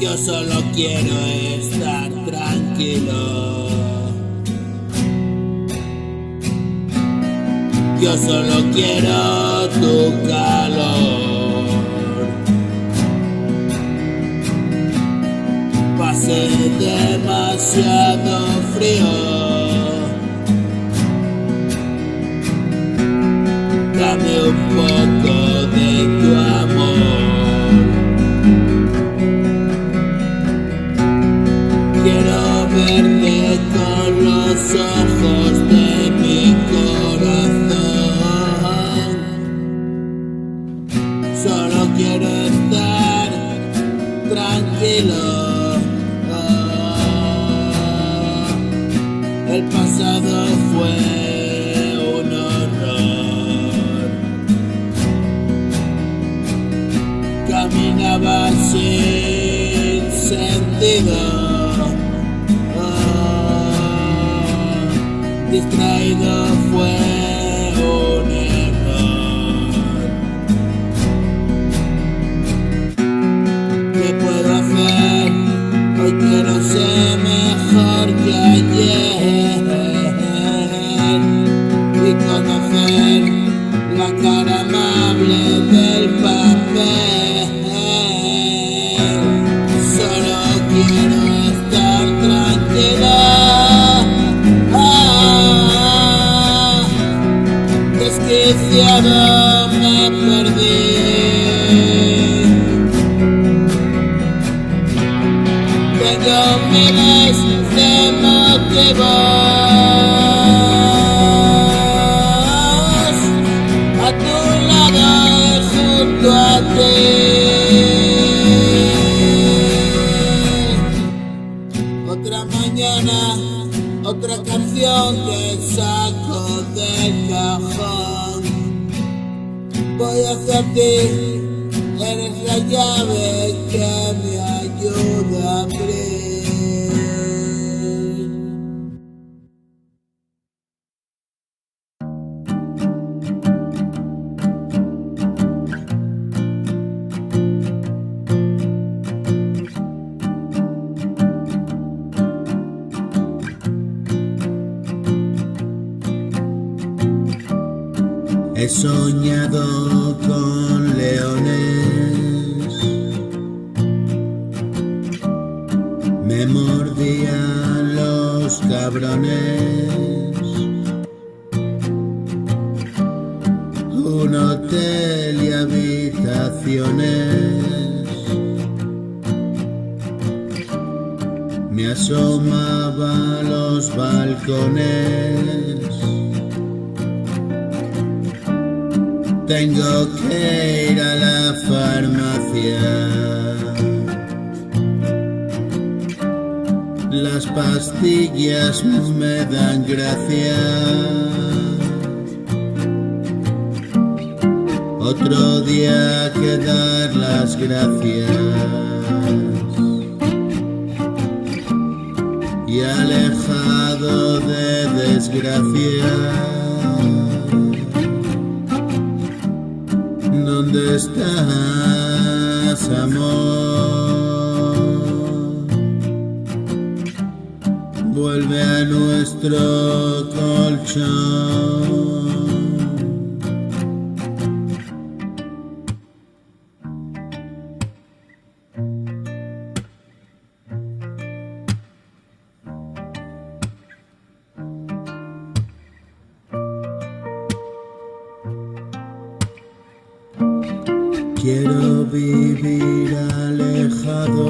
Yo solo quiero estar tranquilo. Yo solo quiero tu calor. Pasé demasiado frío. Dame un poco de tu amor. Quiero verte con los ojos de mi corazón. Solo quiero estar tranquilo. El pasado fue un horror. Caminaba sin sentido. Distraído fue un error. ¿Qué puedo hacer? Hoy quiero ser mejor que ayer y conocer la cara amable del papel. Solo quiero estar tranquila. Desquiciado me perdí. Tengo miles de motivos a tu lado y junto a ti. Otra mañana, otra canción que saco del cajón. Voy hacia ti, eres la llave que me ayuda a abrir. He soñado con leones, me mordían los cabrones. Un hotel y habitaciones, me asomaba a los balcones. Tengo que ir a la farmacia. Las pastillas me dan gracia. Otro día que dar las gracias. Y alejado de desgracias. ¿Dónde estás, amor? Vuelve a nuestro colchón. Quiero vivir alejado,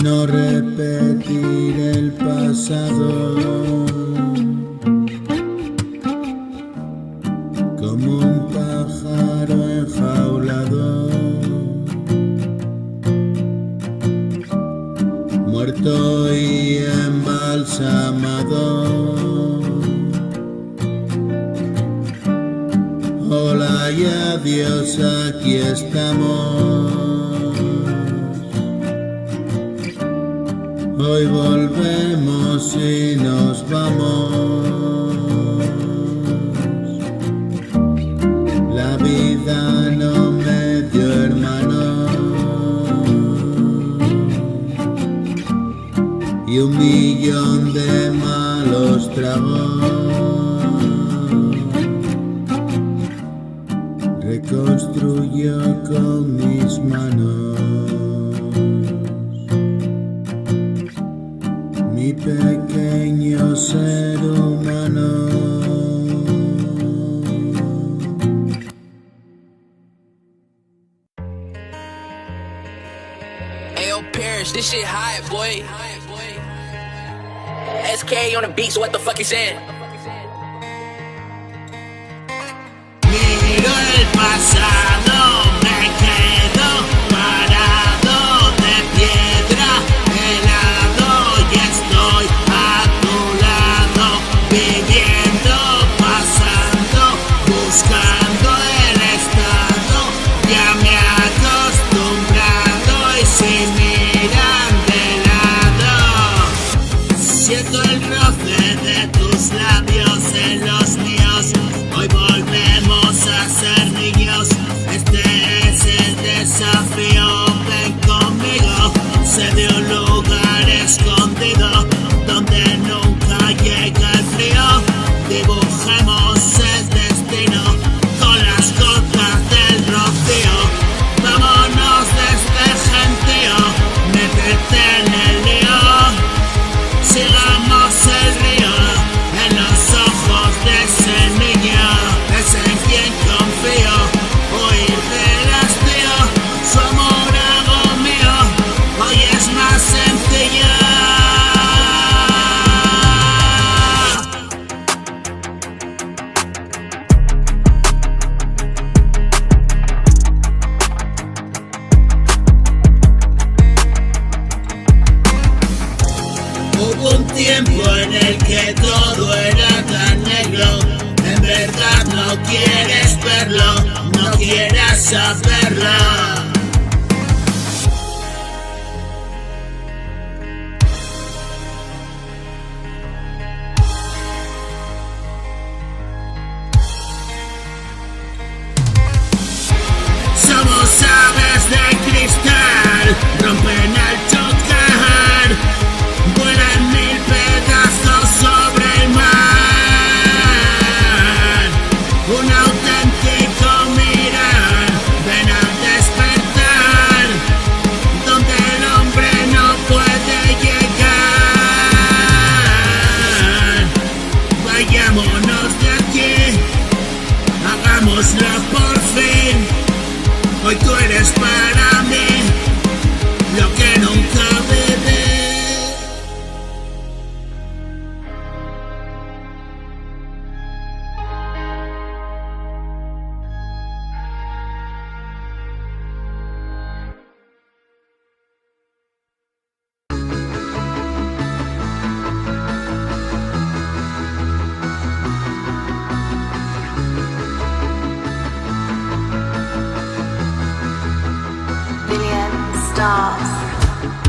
no repetir el pasado, como un pájaro enjaulado, muerto y embalsamado. Hola y adiós, aquí estamos. Hoy volvemos y nos vamos. La vida no me y 1.000.000 de malos tragos. Reconstruyo con mis manos mi pequeño ser humano. Ayo, Parrish, this shit hot, boy. SK on the beat, so what the fuck you saying? Miro el pasado, me quedo parado de piedra helado y estoy a tu lado, viviendo, pasando, buscando el estado. Ya me he acostumbrado y si miran de lado, siento el roce de tus labios en los míos. Hoy volvemos a ser niños, este es el desafío. Ven conmigo, sé de un lugar escondido donde nunca llega el frío. Dibujemos el destino con las gotas del rocío. Vámonos de este gentío, métete en el lío. Sigamos el río en los ojos de ese niño. Es en quien confío, huir del hastío. Su amor hago mío, hoy es más sencillo. Hubo un tiempo en el que todo era tan negro. En verdad no quieres verlo, no quieras saberlo. Somos aves de cristal, rompen al chocar, vuelan 1000 pedazos sobre el mar. Un auténtico mirar, ven a despertar, donde el hombre no puede llegar. Vayámonos de aquí, hagámoslo por fin. Hoy tú eres para mí lo que nunca viví.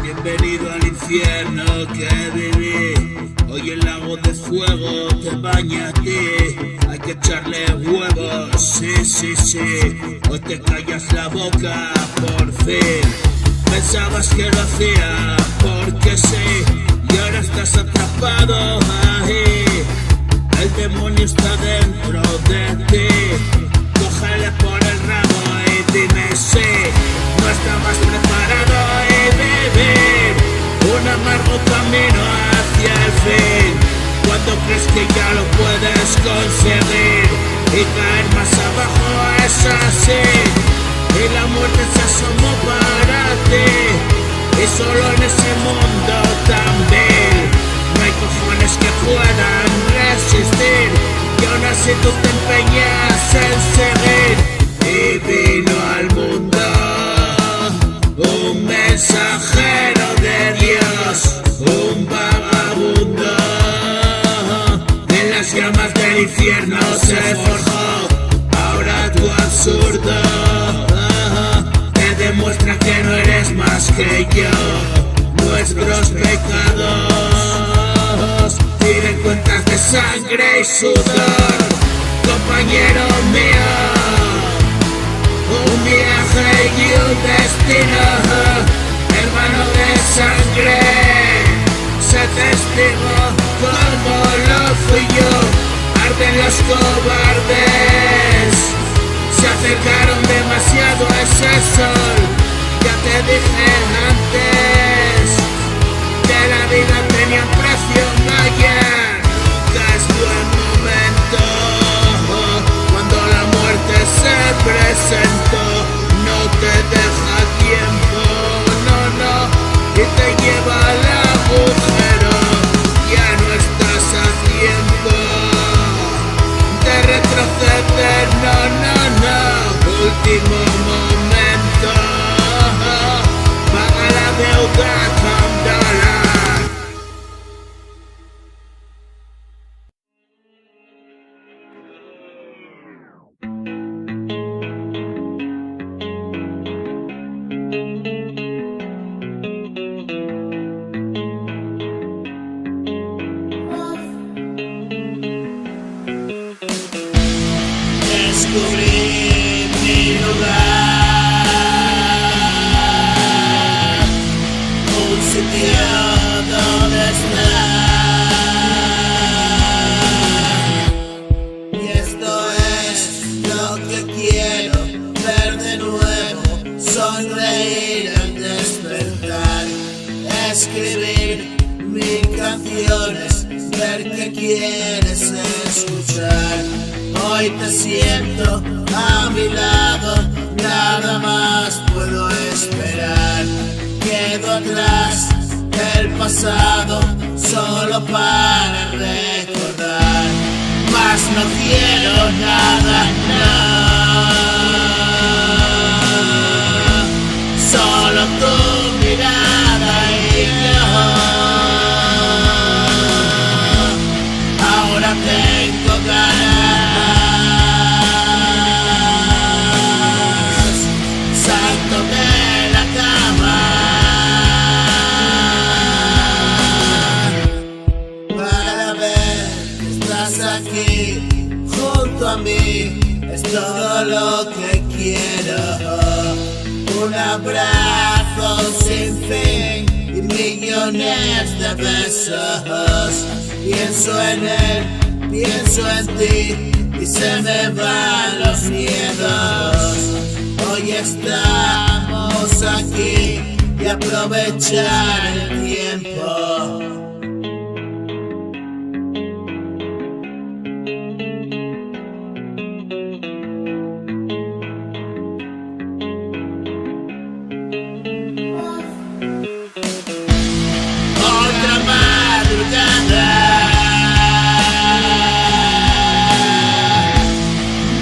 Bienvenido al infierno que viví. Hoy el lago de fuego te baña a ti. Hay que echarle huevos, sí, sí, sí. Hoy te callas la boca, por fin. Pensabas que lo hacía porque sí, y ahora estás atrapado ahí. El demonio está dentro de ti. Cógele por el rabo y dime si no estabas preparado y vivir un amargo camino hacia el fin. Cuando crees que ya lo puedes conseguir y caer más abajo es así. Y la muerte se asomó para ti, y solo en ese mundo también no hay cojones que puedan resistir. Y aún así tú te empeñas en seguir. Y vino al mundo un mensajero de Dios, un vagabundo. En las llamas del infierno se forjó. Ahora tu absurdo te demuestra que no eres más que yo. Nuestros pecados tienen cuentas de sangre y sudor, compañero mío. Un viaje y un destino, hermano de sangre. testigo como lo fui yo. Arden los cobardes, se acercaron demasiado a ese sol. Ya te dije antes que la vida tenía un precio mayor. Nunca es buen momento cuando la muerte se presentó. No te deja tiempo, no, y te lleva al agujero. Ya no estás a tiempo de retroceder, no. Último momento, paga la deuda con dólar. Descubrí mi lugar, un sitio donde estar. Y esto es lo que quiero ver de nuevo, sonreír al despertar, escribir mil canciones, ver qué quieres escuchar. Hoy te siento a mi lado, nada más puedo esperar. Quedo atrás el pasado solo para recordar. Mas no quiero nada, no. Solo tu mirada y yo. Ahora tengo ganas. Aquí junto a mí es todo lo que quiero. Un abrazo sin fin y millones de besos. Pienso en él, pienso en ti y se me van los miedos. Hoy estamos aquí y aprovechar el tiempo.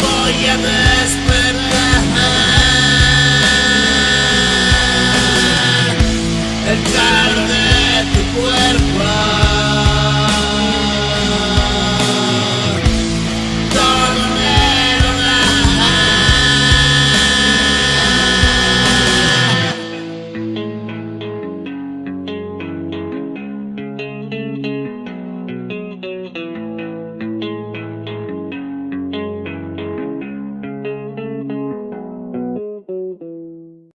Voy a despertar el calor